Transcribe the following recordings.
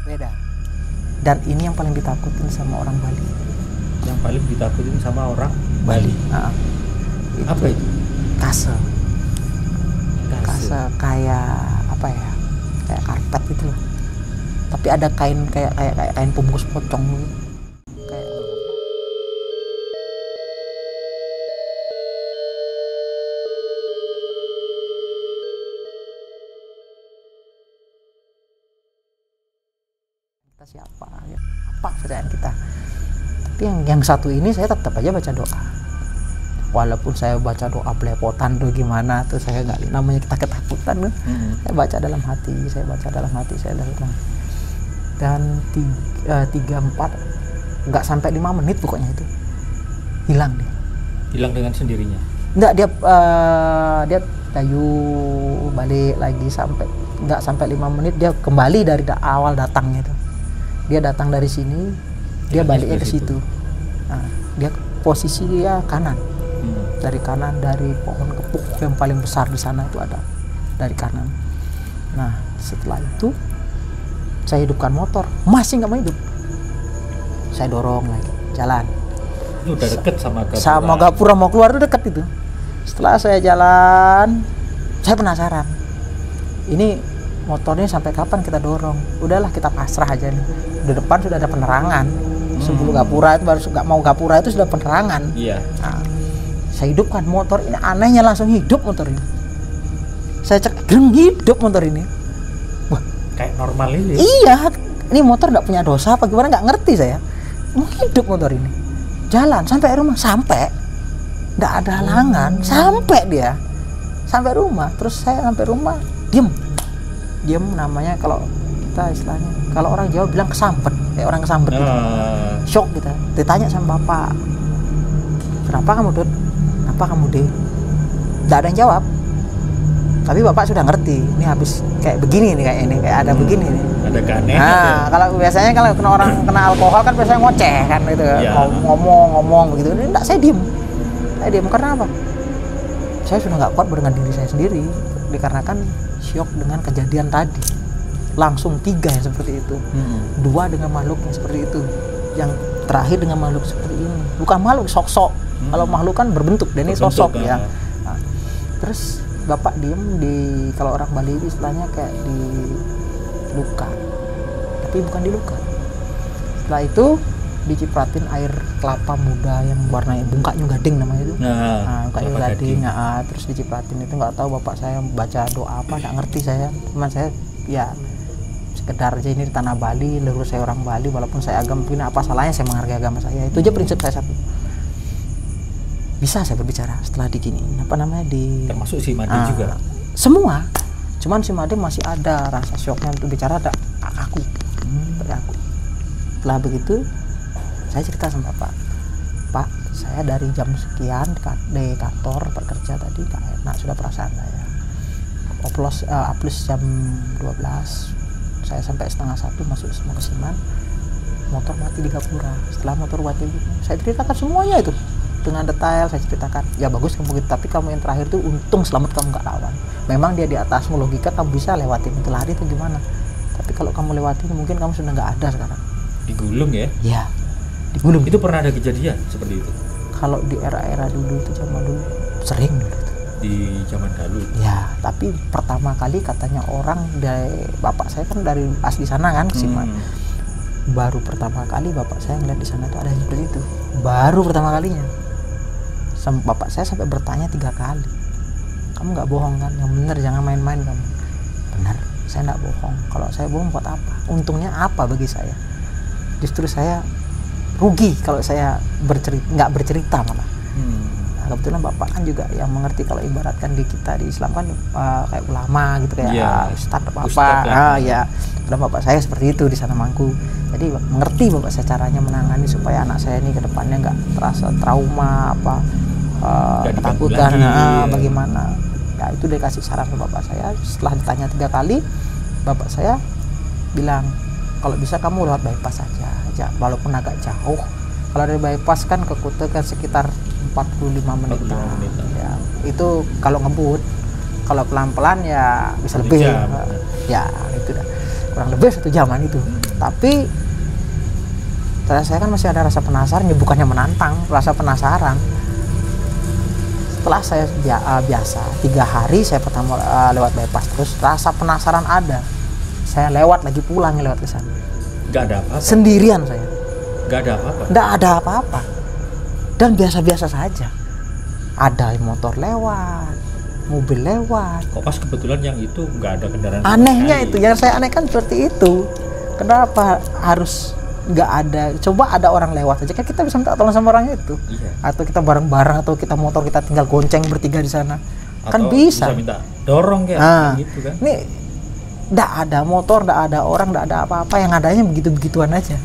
Beda. Dan ini yang paling ditakutin sama orang Bali. Yang paling ditakutin sama orang Bali. Apa itu? Kase. Kase kayak apa ya? Kayak karpet gitu loh. Tapi ada kain kayak kain pembungkus pocong gitu. Kayak kita siapa? Apa kepercayaan kita? Tapi yang satu ini saya tetap aja baca doa. Walaupun saya baca doa belepotan tuh gimana tuh saya nggak, namanya kita ketakutan tuh. Saya baca dalam hati, saya dalam hati. Dan 3-4 nggak sampai 5 menit pokoknya itu hilang dia. Hilang dengan sendirinya? Nggak, dia dayu balik lagi nggak sampai 5 menit dia kembali dari awal datangnya itu. Dia datang dari sini, dia baliknya ke situ. Nah, dia posisi dia kanan. Dari kanan, dari pohon kepuk yang paling besar di sana itu ada dari kanan. Nah, setelah itu saya hidupkan motor, masih nggak mau hidup. Saya dorong lagi, jalan. Itu udah deket sama Gapura. Sama Gapura mau keluar itu deket itu. Setelah saya jalan, saya penasaran. Ini motornya sampai kapan kita dorong? Udahlah kita pasrah aja nih. Di depan sudah ada penerangan. Sebelum Gapura itu baru nggak mau Gapura itu sudah penerangan. Iya. Nah, saya hidupkan motor ini, anehnya langsung hidup motor ini. Saya cek, hidup motor ini. Wah, kayak normal ini. Iya, ini motor nggak punya dosa apa gimana nggak ngerti saya. Hidup motor ini. Jalan sampai rumah, nggak ada halangan, sampai rumah. Terus saya sampai rumah, diem namanya kalau kita istilahnya, kalau orang Jawa bilang kesambet, kayak orang kesambet gitu. Shock kita. Ditanya sama bapak, kenapa kamu Dut? Kenapa kamu Dek? Nggak ada yang jawab. Tapi bapak sudah ngerti, ini habis kayak begini nih, kayak ada begini nih. Ada keanehan. Nah, kalau biasanya kalau orang kena alkohol kan biasanya ngoceh kan gitu, ya. ngomong begitu. Ini enggak, saya diem karena apa? Saya sudah nggak kuat dengan diri saya sendiri, dikarenakan syok dengan kejadian tadi. Langsung 3 yang seperti itu, 2 dengan makhluk yang seperti itu, yang terakhir dengan makhluk seperti ini. Bukan makhluk, sok-sok. Kalau makhluk kan berbentuk, dan ini sosok ya. Nah, terus bapak diem kalau orang Bali itu istilahnya kayak di luka, tapi bukan di luka. Setelah itu dicipratin air kelapa muda yang warnanya bungkaknya gading namanya itu. Bungkaknya gading. Terus dicipratin itu, nggak tahu bapak saya baca doa apa, nggak ngerti saya. Cuman saya ya sekedar aja, ini di tanah Bali, leluhur saya orang Bali, walaupun saya agama Pina, apa salahnya saya menghargai agama saya. Itu aja prinsip saya satu. Bisa saya berbicara setelah diginiin, termasuk si Made juga? Semua. Cuman si Made masih ada rasa syoknya untuk bicara, ada aku. Setelah begitu saya cerita sama Pak, saya dari jam sekian di kantor bekerja tadi gak enak sudah perasaan saya. Plus jam 12, saya sampai 12:30 masuk semua ke Siman, motor mati di Gapura. Setelah motor mati, saya ceritakan semuanya itu dengan detail. Saya ceritakan, ya bagus kamu gitu, tapi kamu yang terakhir tuh untung selamat kamu nggak lawan. Memang dia di atasmu, logika kamu bisa lewatin itu, lari itu gimana, tapi kalau kamu lewatin mungkin kamu sudah nggak ada sekarang. Digulung ya? Ya, digulung. Itu pernah ada kejadian seperti itu? Kalau di era-era dulu itu, zaman dulu sering dulu itu. Di zaman dulu? Ya, tapi pertama kali katanya orang dari bapak saya kan dari asli sana kan, Siman. Baru pertama kali bapak saya ngeliat di sana tuh ada seperti itu. Baru pertama kalinya. Bapak saya sampai bertanya 3 kali. Kamu nggak bohong kan? Yang bener, jangan main-main kamu. Benar, saya nggak bohong. Kalau saya bohong buat apa? Untungnya apa bagi saya? Justru saya rugi kalau saya nggak bercerita malah. Nah, kebetulan bapak kan juga yang mengerti, kalau ibaratkan di kita di Islam kan kayak ulama gitu, kayak ustadz apa. Ya, dan bapak saya seperti itu di sana Mangku. Jadi mengerti bapak saya caranya menangani supaya anak saya ini ke depannya nggak terasa trauma ketakutan, bagaimana. Ya itu dia kasih saran ke bapak saya. Setelah ditanya 3 kali, bapak saya bilang, kalau bisa kamu lewat bypass aja, walaupun agak jauh. Kalau dari bypass kan ke Kuta kan sekitar 45 menit. Ya, itu kalau ngebut. Kalau pelan-pelan ya bisa lebih. Ya itu dah. Kurang lebih 1 jaman itu. Tapi saya kan masih ada rasa penasaran, ya bukannya menantang, rasa penasaran. Setelah saya biasa 3 hari saya pertama lewat bypass, terus rasa penasaran ada. Saya lewat lagi, pulang lewat ke sana. Nggak ada apa-apa. Sendirian saya. Nggak ada apa-apa. Nggak ada apa-apa. Dan biasa-biasa saja. Ada motor lewat, mobil lewat. Kok pas kebetulan yang itu nggak ada kendaraan? Anehnya itu, yang saya anehkan seperti itu. Kenapa harus nggak ada? Coba ada orang lewat aja kan kita bisa minta tolong sama orang itu. Iya. Atau kita bareng-bareng, atau kita motor kita tinggal gonceng bertiga di sana. Atau kan bisa minta dorong kayak gitu kan. Ini nggak ada motor, nggak ada orang, nggak ada apa-apa, yang adanya begitu-begituan aja.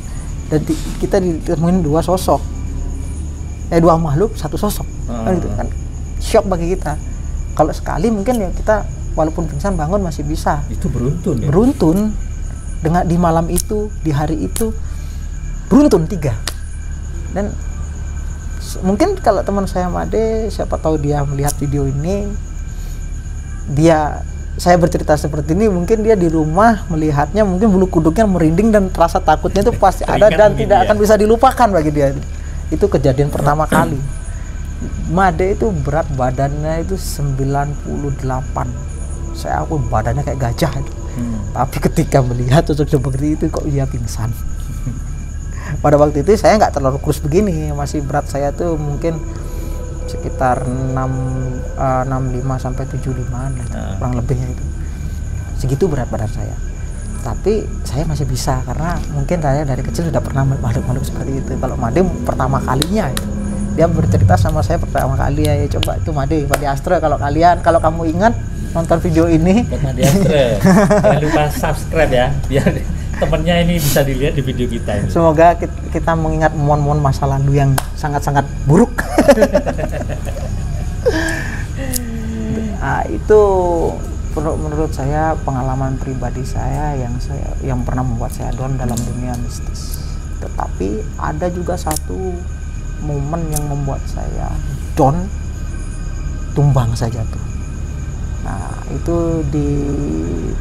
Dan kita ditemuin 2 sosok. 2 makhluk, 1 sosok. Gitu kan. Shock bagi kita. Kalau sekali mungkin ya kita walaupun pingsan bangun masih bisa. Itu beruntun ya. Beruntun dengan di malam itu, di hari itu beruntun 3. Dan mungkin kalau teman saya Made, siapa tahu dia melihat video ini, saya bercerita seperti ini, mungkin dia di rumah melihatnya, mungkin bulu kuduknya merinding dan rasa takutnya itu pasti ada dan tidak akan bisa dilupakan bagi dia. Itu kejadian pertama kali. Made itu berat badannya itu 98. Saya pun badannya kayak gajah itu. Tapi ketika melihat sosok seperti itu kok dia pingsan. Pada waktu itu saya nggak terlalu kurus begini, masih berat saya tuh mungkin sekitar 65 sampai 75-an gitu, kurang lebihnya itu. Segitu berat badan saya. Tapi saya masih bisa karena mungkin saya dari kecil sudah pernah makhluk-makhluk seperti itu. Kalau Made pertama kalinya itu. Dia bercerita sama saya pertama kali, ya coba itu Made Astra, kalau kamu ingat nonton video ini, buat Made Astra jangan lupa subscribe ya, biar temennya ini bisa dilihat di video kita ini. Semoga kita mengingat mon masa lalu yang sangat-sangat buruk. Nah, itu menurut saya pengalaman pribadi saya yang pernah membuat saya down dalam dunia mistis. Tetapi ada juga satu momen yang membuat saya down, tumbang saja tuh. Nah, itu di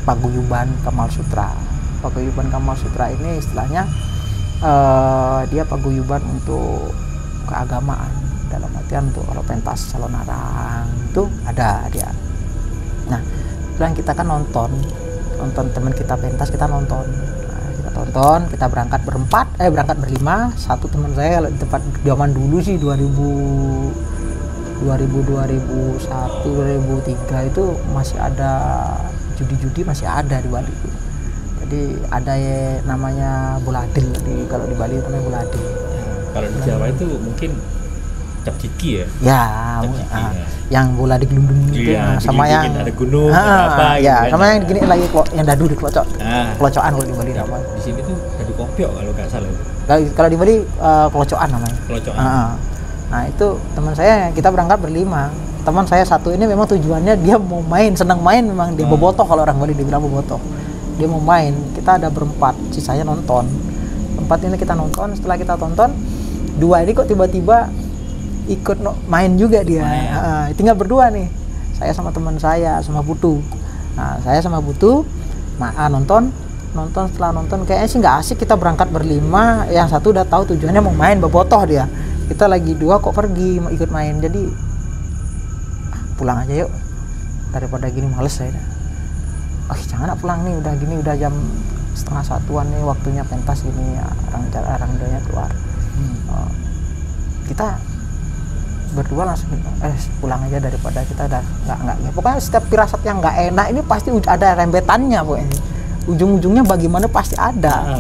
Paguyuban Kamal Sutra. Paguyuban Kamal Sutra ini istilahnya dia paguyuban untuk keagamaan, dalam artian untuk kalau pentas calon arang itu ada dia. Nah, setelah kita kan nonton teman kita pentas, kita nonton. Nah, kita tonton, kita berangkat berlima. Satu teman saya kalau di tempat zaman dulu sih 2001, 2003 itu masih ada judi-judi, masih ada di Bali. Jadi ada namanya buladil, kalau di Bali namanya buladil. Kalau di Jawa itu mungkin capciki ya. Ya, yang bola digelundung itu sama yang ada gunung, ada apa ya, gitu sama kan. yang gini lagi yang dadu dikelocok. Kelocokan kalau di Bali namanya. Di sini tuh dadu kopiok kalau nggak salah. Kalau di Bali kelocokan namanya. Kelocokan. Nah, itu teman saya, kita berangkat berlima. Teman saya satu ini memang tujuannya dia mau main, senang main memang, dia bobotoh, kalau orang Bali dibilang bobotoh. Dia mau main, kita ada berempat, sisanya nonton. Tempat ini kita nonton, setelah kita tonton, 2 ini kok tiba-tiba ikut main juga dia. Tinggal berdua nih, saya sama teman saya, sama Putu. Nah, saya sama Putu nonton. Setelah nonton kayaknya sih nggak asik, kita berangkat berlima, yang satu udah tahu tujuannya mau main, bobotoh dia. Kita lagi 2 kok pergi mau ikut main, jadi pulang aja yuk, daripada gini males saya. Jangan pulang nih, udah gini, udah jam 12:30 nih, waktunya pentas gini, orang doanya keluar. Kita berdua langsung pulang aja daripada kita udah nggak. Pokoknya setiap firasat yang nggak enak ini pasti ada rembetannya, pokoknya ujung-ujungnya bagaimana pasti ada.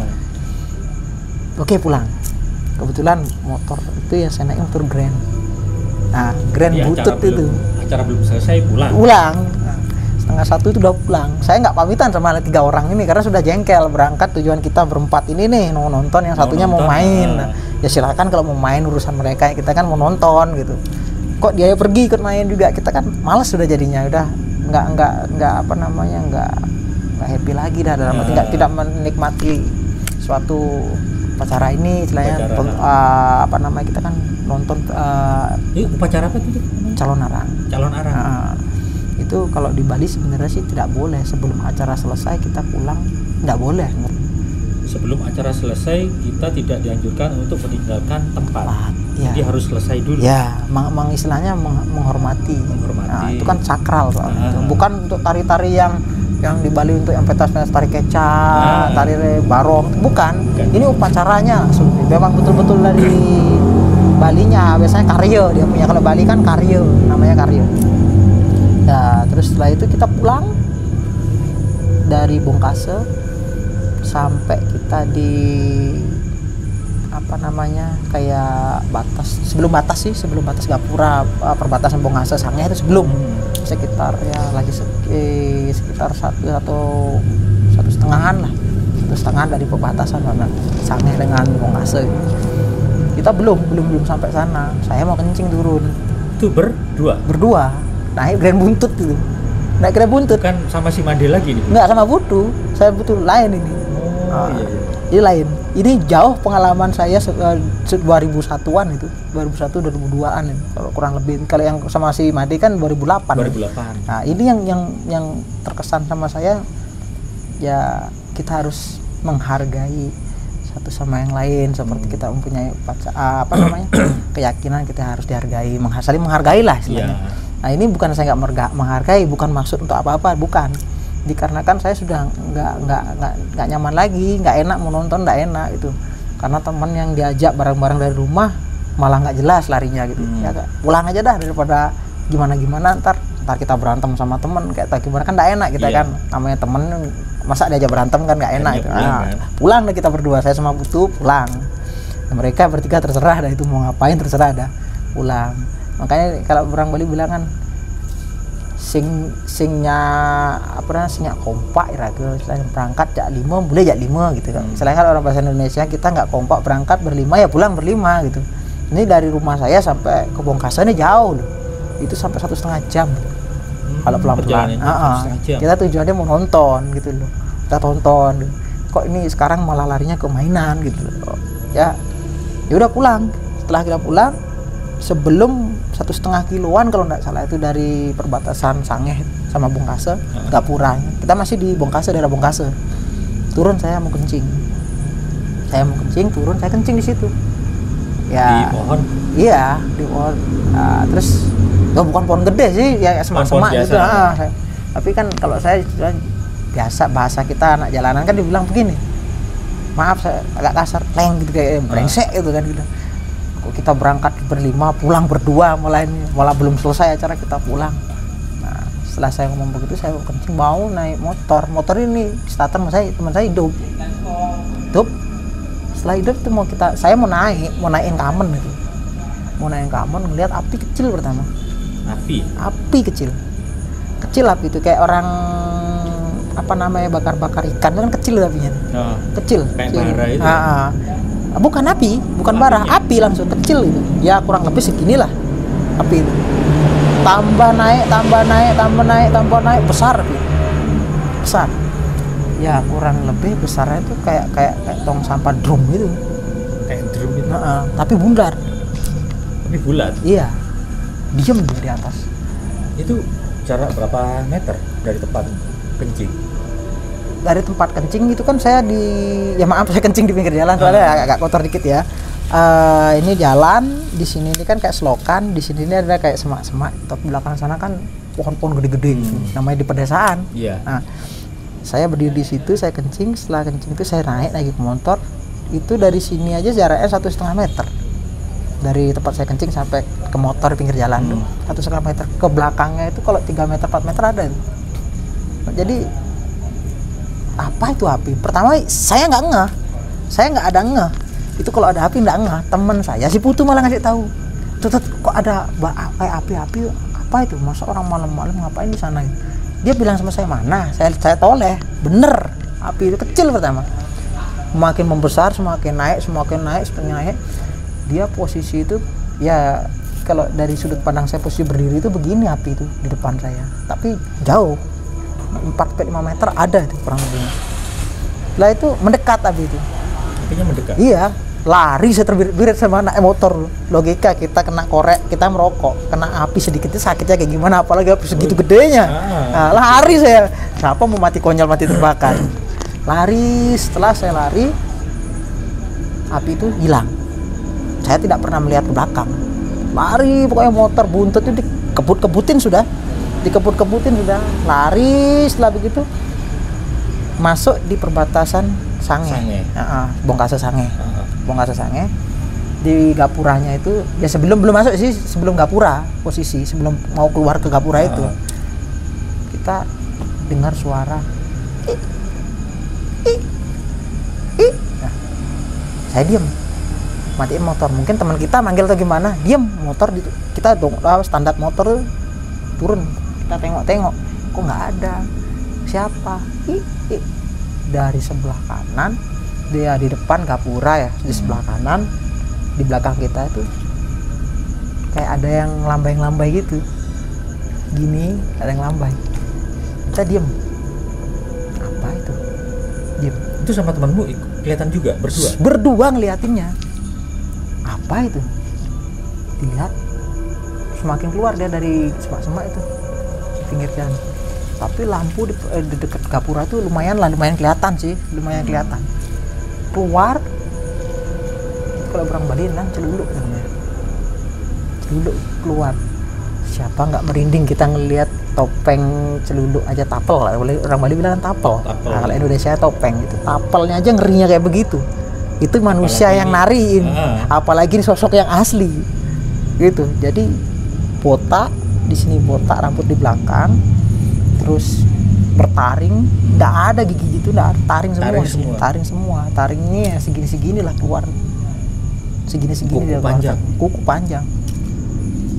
Oke, pulang. Kebetulan motor itu yang saya naik motor Grand. Nah, Grand butut itu. Acara belum selesai pulang. Nah, 12:30 itu udah pulang. Saya nggak pamitan sama 3 orang ini karena sudah jengkel. Berangkat tujuan kita berempat ini nih mau nonton, yang satunya mau main. Ya silakan kalau mau main, urusan mereka, kita kan mau nonton gitu. Kok dia pergi ikut main juga, kita kan malas sudah jadinya, udah nggak happy lagi dah, dalam arti tidak menikmati suatu upacara ini istilahnya. Kita kan nonton upacara apa itu? Calon arang. Itu kalau di Bali sebenarnya sih tidak boleh, sebelum acara selesai kita pulang, tidak boleh. sebelum acara selesai kita tidak dianjurkan untuk meninggalkan tempat. Ya. Jadi harus selesai dulu. Ya, istilahnya menghormati. Nah, itu kan sakral soalnya. Bukan untuk tari-tari yang di Bali untuk yang pentas-pentas tari kecak, tari barong, bukan. Ini upacaranya langsung. Memang betul-betul dari Balinya, biasanya karya dia punya. Kalau Bali kan karya, namanya karya. Ya, terus setelah itu kita pulang dari Bongkase sampai kita di kayak sebelum batas Gapura, perbatasan Bongkase Sangeh itu sebelum sekitar satu setengah dari perbatasan mana Sangeh dengan Bongkase. Kita belum sampai sana. Saya mau kencing turun. Itu berdua naik Grand Buntut gitu. Naik Grand Buntut kan sama si Made lagi nih? Enggak, sama Putu. Saya Putu lain ini. Iya. Ini lain. Ini jauh pengalaman saya 2001-an itu. 2001 2002-an ini. Kalau kurang lebih. Kalau yang sama si Made kan 2008. Nah, ini yang terkesan sama saya, ya kita harus menghargai satu sama yang lain, seperti kita mempunyai keyakinan, kita harus dihargai, saling menghargai lah istilahnya. Nah, ini bukan saya nggak menghargai, bukan maksud untuk apa-apa, bukan. Dikarenakan saya sudah nggak nyaman lagi, nggak enak menonton, nggak enak itu, karena teman yang diajak bareng-bareng dari rumah malah nggak jelas larinya gitu. Ya pulang aja dah, daripada gimana ntar kita berantem sama temen kayak gimana, kan nggak enak kita kan, namanya temen masa diajak berantem kan nggak enak itu. Pulang dah kita berdua, saya sama Putu pulang. Nah, mereka bertiga terserah dah itu mau ngapain, terserah dah pulang. Makanya kalau orang Bali bilang kan singnya kompak iraga, selain berangkat jak 5 boleh jak 5 gitu kan. Selain kalau orang bahasa Indonesia kita nggak kompak berangkat berlima ya pulang berlima gitu. Ini dari rumah saya sampai ke Bongkase ini jauh loh. Itu sampai 1,5 jam kalau pelan-pelan. Kita tujuannya mau nonton gitu loh, kita tonton. Kok ini sekarang malah larinya ke mainan gitu loh. Ya udah pulang. Setelah kita pulang, sebelum 1,5 kiloan kalau nggak salah itu dari perbatasan Sangeh sama Bongkase, Gapura. Kita masih di Bongkase, daerah Bongkase. Turun saya mau kencing. Turun saya kencing di situ. Ya, di pohon? Iya, di pohon. Terus bukan pohon gede sih, ya semak-semak gitu. Tapi kan kalau saya biasa bahasa kita anak jalanan kan dibilang begini. Maaf saya agak kasar, leng gitu kayak brengsek gitu kan gitu. Kok kita berangkat berlima, pulang berdua, malah belum selesai acara kita pulang. Nah, setelah saya ngomong begitu, saya kencing mau naik motor. Motor ini starter teman saya hidup. Setelah hidup itu saya mau naikin kamen gitu. Mau naikin kamen, ngelihat api kecil pertama. Api kecil api itu kayak orang bakar ikan kan kecil apinya. Kecil kayak bara itu. Bukan api, bukan bara, api langsung kecil itu. Ya kurang lebih seginilah api itu. Tambah naik besar api. Besar. Ya kurang lebih besarnya itu kayak tong sampah drum gitu. Kayak drum itu. Tapi bundar. Tapi bulat. Iya. Diem di atas. Itu jarak berapa meter dari tempat kencing? Dari tempat kencing itu kan saya saya kencing di pinggir jalan, soalnya agak kotor dikit ya. Ini jalan di sini ini kan kayak selokan, di sini ini ada kayak semak-semak, tapi belakang sana kan pohon-pohon gede-gede gitu. Namanya di pedesaan. Nah, saya berdiri di situ, saya kencing. Setelah kencing itu saya naik lagi ke motor. Itu dari sini aja jaraknya 1,5 meter. Dari tempat saya kencing sampai ke motor di pinggir jalan tuh 1,5 meter. Ke belakangnya itu kalau 3 meter 4 meter ada. Jadi apa itu api? Pertama saya nggak ada ngeh. Itu kalau ada api nggak ngeh. Temen saya si Putu malah ngasih tahu. Tuh kok ada kayak api-api, apa itu? Masa orang malam-malam ngapain di sana? Dia bilang sama saya, mana? Saya toleh. Bener, api itu kecil pertama. Makin membesar, semakin naik. Dia posisi itu ya kalau dari sudut pandang saya posisi berdiri itu begini api itu di depan saya. Tapi jauh. 4-5 meter ada itu kurang lebihnya. Lah itu mendekat api itu. Apinya mendekat? Iya. Lari saya terbirit sama naik motor. Logika kita kena korek, kita merokok, kena api sedikit itu sakitnya kayak gimana, apalagi api segitu gedenya. Nah, lari saya. Siapa mau mati konyol mati terbakar. Lari, setelah saya lari api itu hilang. Saya tidak pernah melihat ke belakang. Lari pokoknya motor buntut itu dikebut-kebutin sudah. Lari, setelah begitu masuk di perbatasan Sange. Bongkase Sange. Bongkase Sange. Di gapuranya itu ya belum masuk sih, sebelum gapura posisi, sebelum mau keluar ke gapura itu. Kita dengar suara Nah, saya diam, matiin motor. Mungkin teman kita manggil atau gimana, diam motor kita dong standar motor turun, kita tengok kok nggak ada siapa. Dari sebelah kanan, dia di depan gapura ya, di sebelah kanan, di belakang kita itu kayak ada yang lambai gitu, gini ada yang lambai. Kita diem, apa itu? Diem. Itu sama temanmu kelihatan juga berdua ngeliatinnya. Apa itu? Dilihat, semakin keluar dia dari semak-semak itu, pinggir jalan. Tapi lampu di dekat gapura itu lumayan kelihatan sih, kelihatan. Keluar, kalau orang Bali kan celuluk namanya. Celuluk keluar. Siapa nggak merinding kita ngelihat topeng celuluk aja, tapel lah. Orang Bali bilang tapel. Nah, kalau Indonesia topeng itu tapelnya aja ngerinya kayak begitu. Itu manusia apalagi yang nariin, apalagi sosok yang asli gitu. Jadi botak di sini, botak, rambut di belakang, terus bertaring, nggak ada gigi gitu, nggak ada, taring semua. Taringnya segini lah keluar, segini kuku panjang.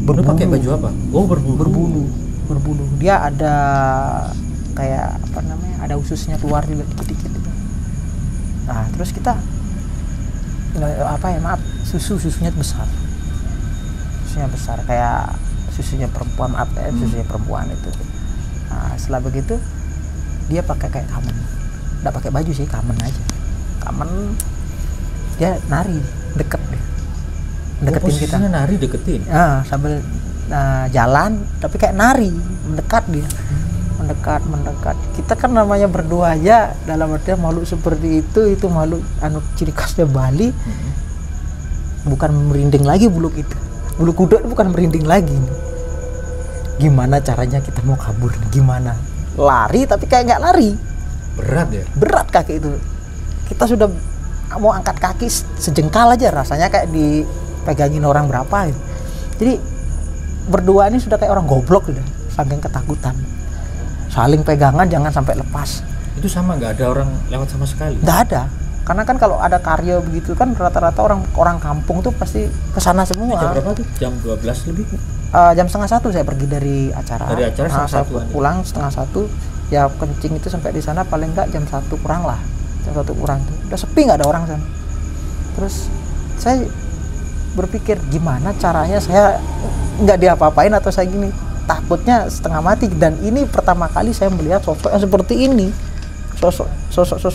Berbulu. Pakai baju apa? Oh, berbulu. Dia ada kayak apa namanya, ada ususnya keluar juga dikit-dikit gitu. Nah terus kita susunya besar kayak susunya perempuan, susunya perempuan itu. Nah setelah begitu dia pakai kayak kamen, nggak pakai baju sih, kamen aja. Dia nari deket deh, deketin kita. Nari deketin. Sambil jalan tapi kayak nari, mendekat dia. Mendekat. Kita kan namanya berdua aja, dalam artian makhluk seperti itu makhluk ciri khasnya Bali. Bukan merinding lagi bulu kuda itu bukan merinding lagi. Gimana caranya kita mau kabur? Gimana? Lari tapi kayak nggak lari. Berat ya? Berat kaki itu. Kita sudah mau angkat kaki sejengkal aja, rasanya kayak dipegangin orang berapa gitu. Jadi berdua ini sudah kayak orang goblok gitu, saking ketakutan. Saling pegangan jangan sampai lepas. Itu sama, nggak ada orang lewat sama sekali? Nggak ada, karena kan kalau ada karya begitu kan rata-rata orang kampung tuh pasti kesana semua. Jam berapa tuh? Jam 12 lebih? Jam 12:30 saya pergi dari acara. Saya pulang 12:30. Ya kencing itu sampai di sana paling nggak jam 1 kurang lah. Jam 1 kurang tuh udah sepi, nggak ada orang sana. Terus saya berpikir gimana caranya saya nggak diapa-apain atau saya gini. Takutnya setengah mati, dan ini pertama kali saya melihat sosok yang seperti ini, sosok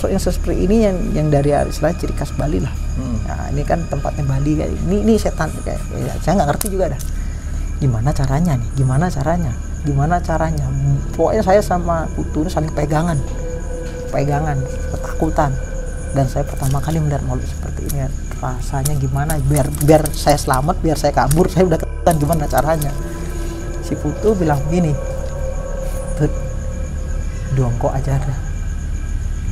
yang seperti ini yang dari istilah ciri khas Bali lah. Nah, ini kan tempatnya Bali kayak ini setan kayak saya nggak ngerti juga dah. Gimana caranya? Pokoknya saya sama Putu saling pegangan, ketakutan. Dan saya pertama kali melihat makhluk seperti ini, rasanya gimana? Biar saya selamat, biar saya kabur, saya udah ketakutan gimana caranya. Si Putu bilang begini, jongkok aja dah,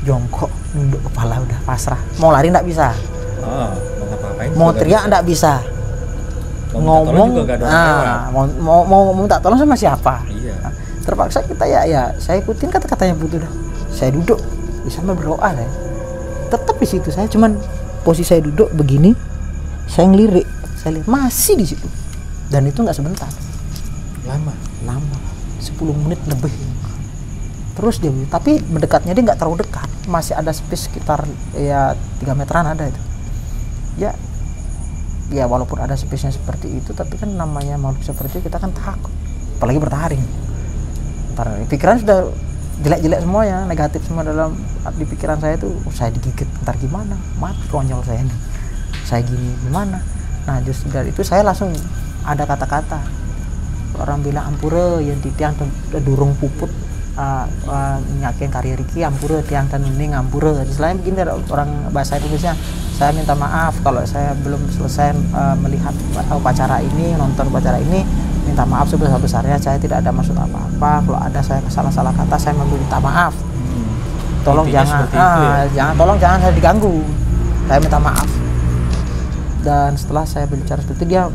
jongkok, nunduk kepala, udah pasrah. Mau lari nggak bisa, mau teriak nggak bisa, ngomong mau minta tolong sama siapa? Nah, terpaksa kita ya saya ikutin kata-katanya Putu dah. Saya duduk sambil berdoa saya. Tetap di situ saya, cuman posisi saya duduk begini, saya ngelirik, saya lihat masih di situ, dan itu nggak sebentar. Lama 10 menit lebih terus dia, tapi mendekatnya dia nggak terlalu dekat, masih ada space sekitar ya 3 meteran ada itu ya walaupun ada space-nya seperti itu, tapi kan namanya makhluk seperti itu kita kan takut, apalagi bertaring. Ntar pikiran sudah jelek-jelek semuanya, negatif semua dalam di pikiran saya itu. Saya digigit ntar gimana, mati konyol saya ini, saya gini gimana. Nah justru dari itu saya langsung ada kata-kata, orang bilang ampura yang tiang durung puput nyakin karya Riki, ampura tiang tanuning ampura. Selain begini ada orang bahasa Indonesia, saya minta maaf kalau saya belum selesai melihat upacara ini, nonton upacara ini, minta maaf sebesar-besarnya, saya tidak ada maksud apa-apa. Kalau ada saya salah kata, saya meminta maaf. Tolong jangan saya diganggu. Saya minta maaf. Dan setelah saya berbicara seperti itu, dia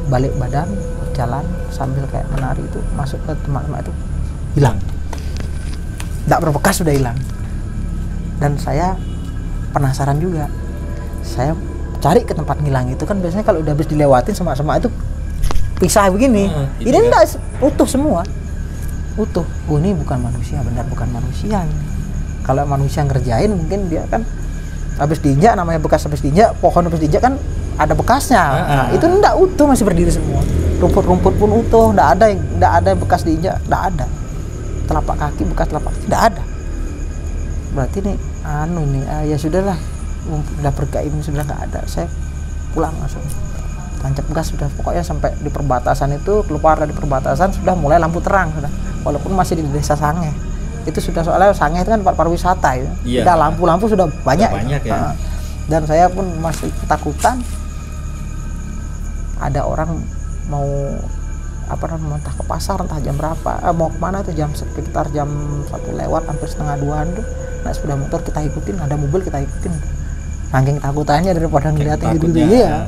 balik badan, jalan sambil kayak menari itu, masuk ke tempat itu, hilang. Tidak berbekas, sudah hilang. Dan saya penasaran juga. Saya cari ke tempat ngilang itu kan biasanya kalau udah habis dilewatin sama itu pisah begini. Ini enggak, utuh semua. Utuh. Oh, ini bukan manusia, benar bukan manusia ini. Kalau manusia ngerjain mungkin dia kan habis diinjak, namanya bekas habis diinjak, pohon habis diinjak kan ada bekasnya. Nah, itu enggak utuh, masih berdiri semua. Rumput-rumput pun utuh, enggak ada bekas diinjak, enggak ada. Telapak kaki, bekas telapak kaki enggak ada. Berarti nih ya sudahlah, udah bergaib sudah enggak ada. Saya pulang langsung. Tancap gas sudah, pokoknya sampai di perbatasan itu, keluar dari perbatasan sudah mulai lampu terang sudah. Walaupun masih di desa Sangeh. Itu sudah, soalnya Sangeh itu kan tempat pariwisata ya. Iya. Sudah lampu-lampu sudah banyak ya. Dan saya pun masih ketakutan. Ada orang mau entah ke pasar, entah jam berapa, mau kemana itu, sekitar jam 1 lewat, hampir setengah 2-an tuh. Nah, sepeda motor kita ikutin, ada mobil kita ikutin. Saking takutannya daripada ngeliatin gitu-gitu ya.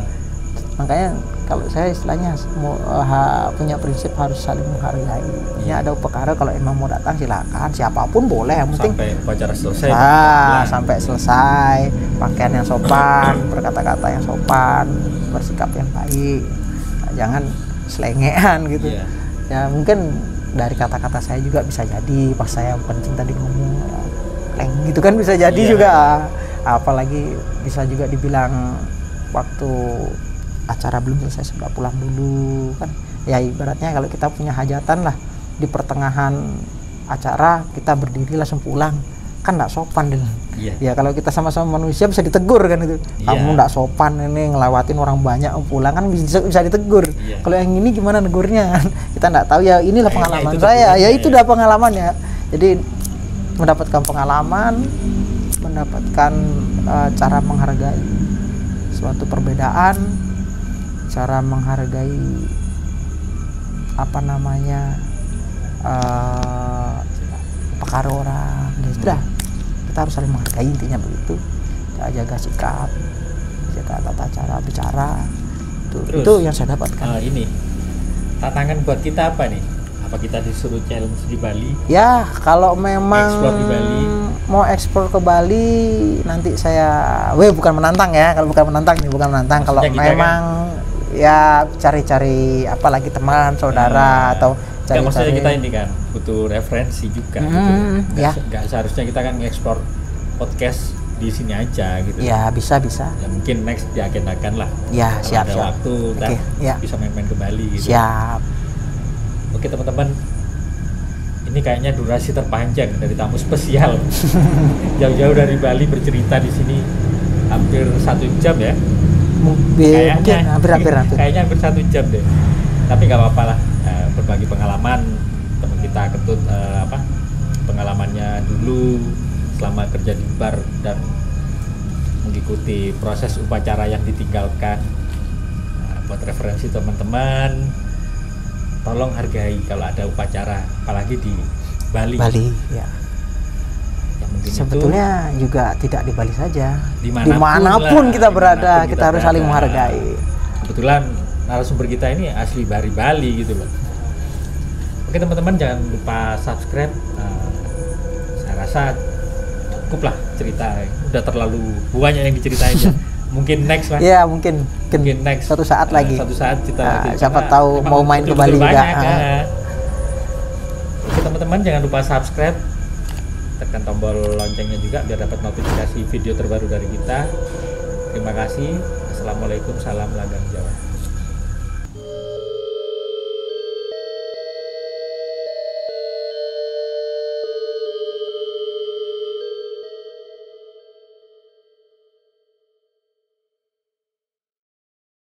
Makanya kalau saya istilahnya punya prinsip harus saling menghargai. Ya ada perkara kalau emang mau datang silakan, siapapun boleh, yang penting sampai upacara selesai. Sampai selesai, pakaian yang sopan, berkata-kata yang sopan, bersikap yang baik. Nah, jangan selengean gitu. Ya mungkin dari kata-kata saya juga bisa jadi pas saya kencing tadi ngomong gitu kan, bisa jadi juga. Apalagi bisa juga dibilang waktu acara belum selesai sudah pulang dulu kan. Ya ibaratnya kalau kita punya hajatan lah, di pertengahan acara kita berdiri langsung pulang kan nggak sopan deh. Ya kalau kita sama-sama manusia bisa ditegur kan itu. Kamu nggak sopan ini ngelewatin orang banyak pulang kan, bisa ditegur. Kalau yang ini gimana negurnya? Kita nggak tahu ya, inilah pengalaman saya. Ya itu udah pengalamannya. Jadi mendapatkan pengalaman, mendapatkan cara menghargai suatu perbedaan, cara menghargai perkara orang. Ya sudah, kita harus saling menghargai, intinya begitu. Kita jaga sikap, jaga tata cara bicara. Itu yang saya dapatkan. Ini tantangan buat kita apa nih? Apa kita disuruh challenge di Bali? Ya kalau memang explore di Bali, mau ekspor ke Bali nanti saya, bukan menantang ya. Kalau bukan menantang nih, bukan menantang. Kalau memang kan, ya cari-cari apalagi teman, saudara atau cari-cari. Maksudnya kita ini kan butuh referensi juga gitu. Nggak seharusnya kita kan nge-explore podcast di sini aja gitu. Ya bisa. Ya mungkin next diagendakan lah. Ya siap. Ada waktu bisa main-main ke Bali gitu. Siap. Oke teman-teman, ini kayaknya durasi terpanjang dari tamu spesial. Jauh-jauh dari Bali bercerita di sini hampir 1 jam ya. Kayaknya hampir. Kayaknya hampir 1 jam deh. Tapi nggak apa-apa lah, berbagi pengalaman teman kita Ketut, pengalamannya dulu selama kerja di bar dan mengikuti proses upacara yang ditinggalkan. Buat referensi teman-teman, tolong hargai kalau ada upacara, apalagi di Bali. Ya. Sebetulnya juga tidak di Bali saja. Dimanapun kita berada, kita harus saling menghargai. Kebetulan narasumber kita ini asli dari Bali gitu loh. Oke teman-teman, jangan lupa subscribe. Saya rasa cukup lah cerita, udah terlalu banyak yang diceritain ya. Mungkin next lah. Ya mungkin next. Suatu saat lagi. Suatu saat kita siapa tahu mau main ke Bali juga. Oke teman-teman, jangan lupa subscribe, tekan tombol loncengnya juga biar dapat notifikasi video terbaru dari kita. Terima kasih. Assalamualaikum, salam Langgam Jawa.